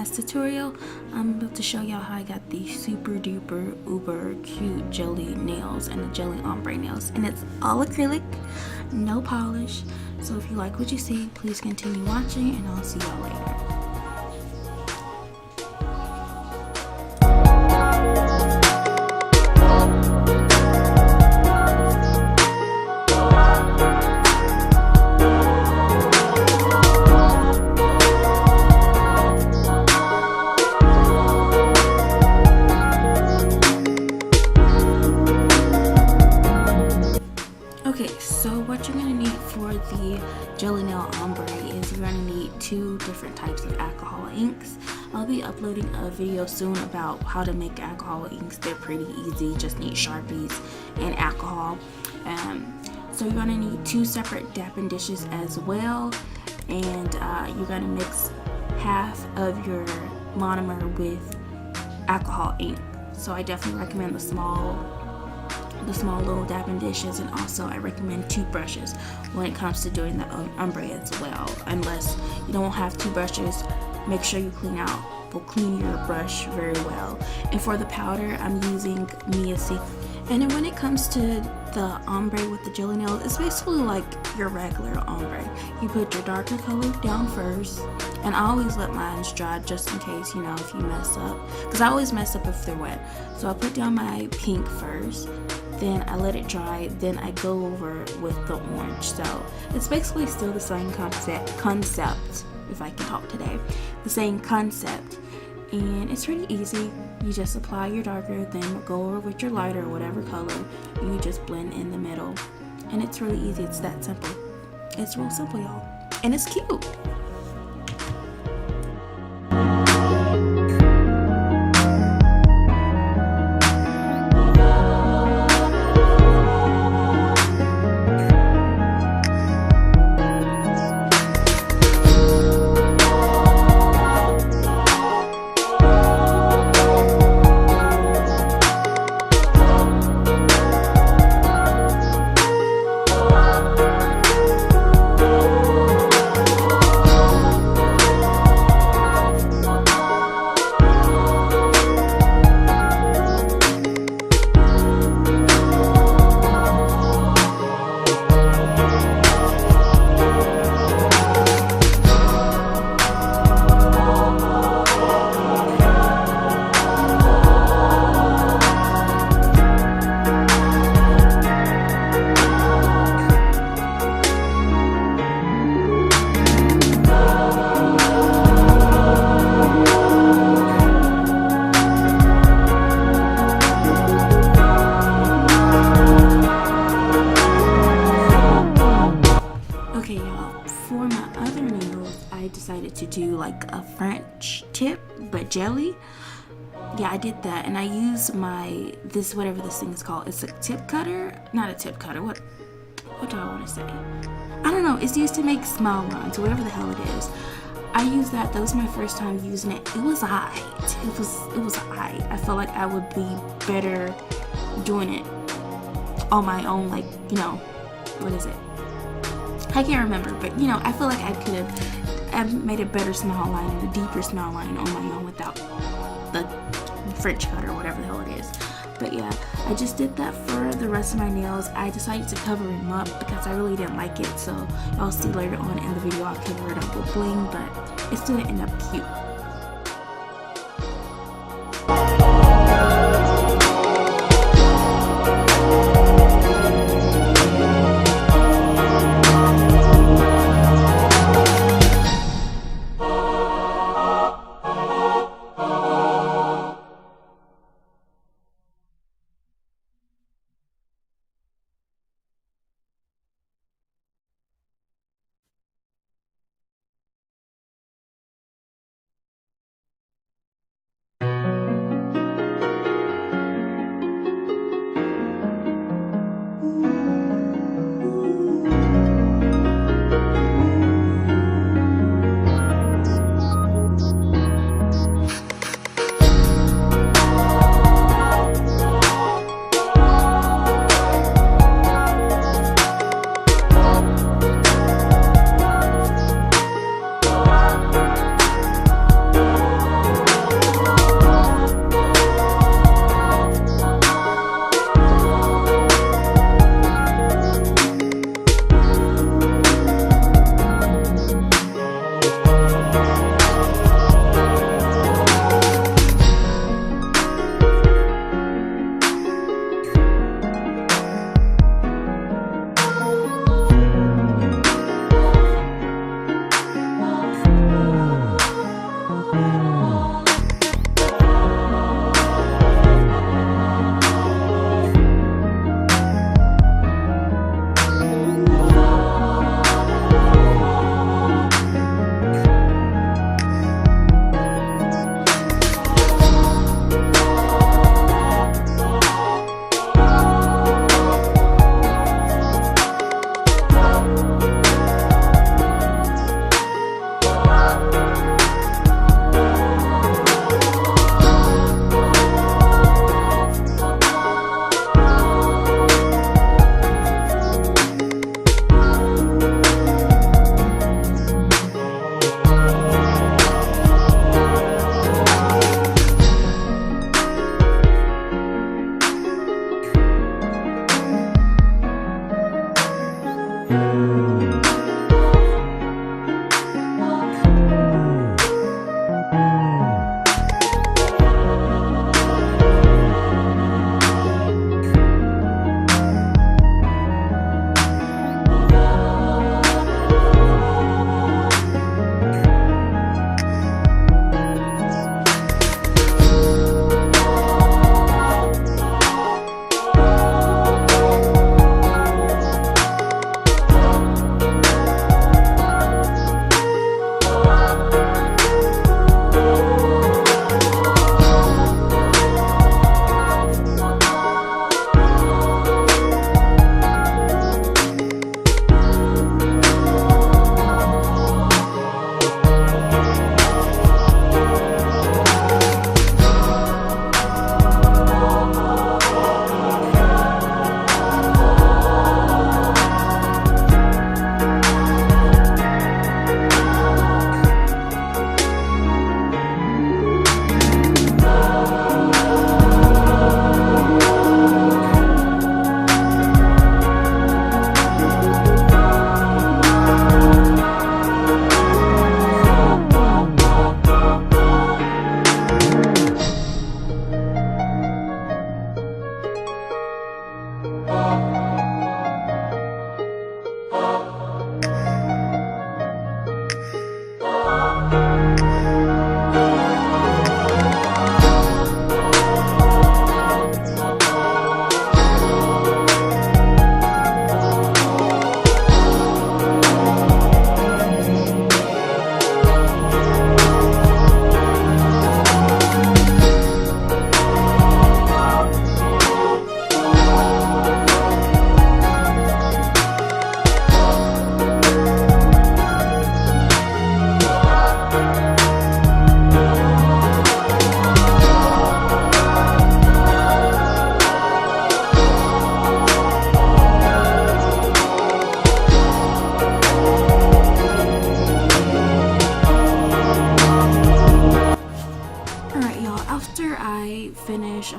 last tutorial, I'm about to show y'all how I got these super duper uber cute jelly nails and the jelly ombre nails, and it's all acrylic, no polish. So if you like what you see, please continue watching and I'll see y'all later. Okay, so what you're going to need for the jelly nail ombre is you're going to need two different types of alcohol inks. I'll be uploading a video soon about how to make alcohol inks. They're pretty easy, you just need Sharpies and alcohol. So you're going to need two separate dapping dishes as well, and you're going to mix half of your monomer with alcohol ink. So I definitely recommend the small little dapping dishes, and also I recommend two brushes when it comes to doing the ombre as well. Unless you don't have two brushes, make sure you clean your brush very well. And for the powder, I'm using Mia Secret. And then when it comes to the ombre with the jelly nails, it's basically like your regular ombre. You put your darker color down first, and I always let mine dry just in case, if you mess up, because I always mess up if they're wet. So I put down my pink first, then I let it dry, then I go over with the orange. So it's basically still the same concept, if I can talk today, the same concept, and it's really easy. You just apply your darker, then go over with your lighter, whatever color, and you just blend in the middle, and it's really easy. It's that simple. It's real simple, y'all, and it's cute. Okay, y'all, for my other nails, I decided to do like a French tip, but jelly. Yeah, I did that, and I used whatever this thing is called. It's a tip cutter, not a tip cutter. What do I want to say? I don't know. It's used to make smile lines, whatever the hell it is. I used that. That was my first time using it. It was alright. It was alright. I felt like I would be better doing it on my own. Like, what is it? I can't remember, but I feel like I could have made a better smile line and a deeper smile line on my own without the French cutter or whatever the hell it is. But yeah, I just did that for the rest of my nails. I decided to cover them up because I really didn't like it, so y'all see later on in the video I'll cover it up with bling, but it still didn't end up cute.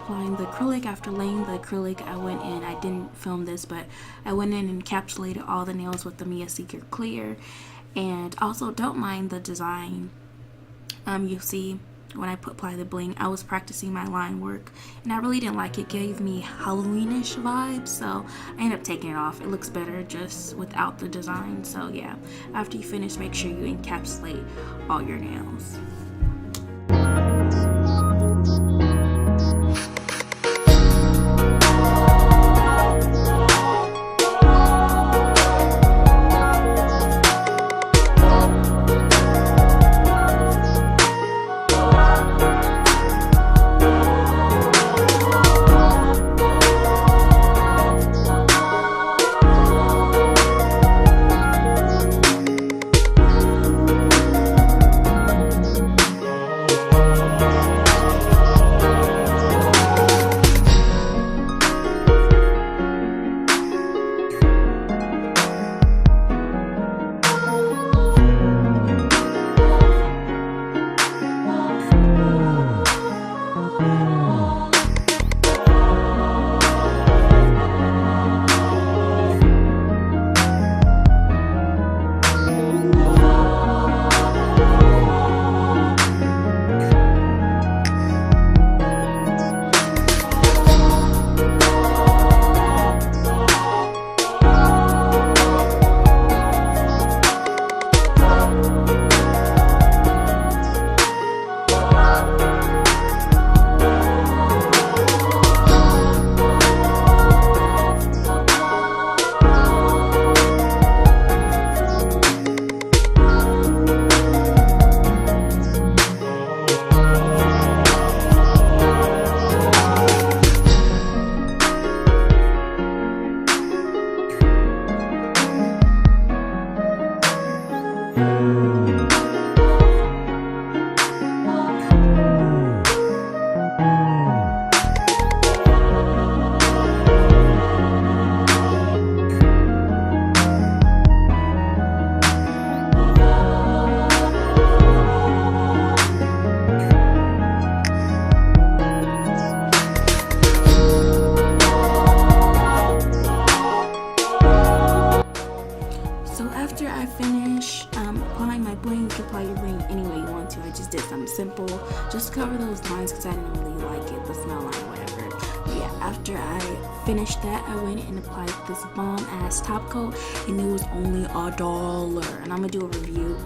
applying the acrylic. After laying the acrylic, I went in, I didn't film this, but I went in and encapsulated all the nails with the Mia Secret Clear. And also, don't mind the design. You see, when I apply the bling, I was practicing my line work, and I really didn't like it. It gave me Halloweenish vibes, so I ended up taking it off. It looks better just without the design. So yeah, after you finish, make sure you encapsulate all your nails. Applying my bling, you can apply your bling any way you want to. I just did something simple just to cover those lines because I didn't really like it, the smell line or whatever. But yeah, after I finished that, I went and applied this bomb ass top coat, and it was only $1. And I'm gonna do a review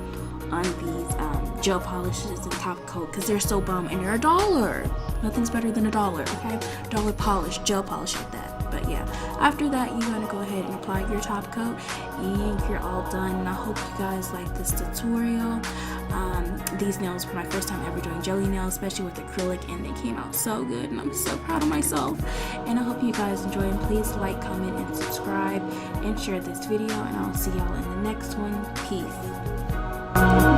on these gel polishes and top coat because they're so bomb and they're $1. Nothing's better than $1, okay? $1 polish, gel polish like that. But yeah, after that, you're gonna go ahead and apply your top coat, and you're all done. And I hope you guys like this tutorial. These nails were my first time ever doing jelly nails, especially with acrylic, and they came out so good, and I'm so proud of myself. And I hope you guys enjoy, and please like, comment, and subscribe, and share this video, and I'll see y'all in the next one. Peace.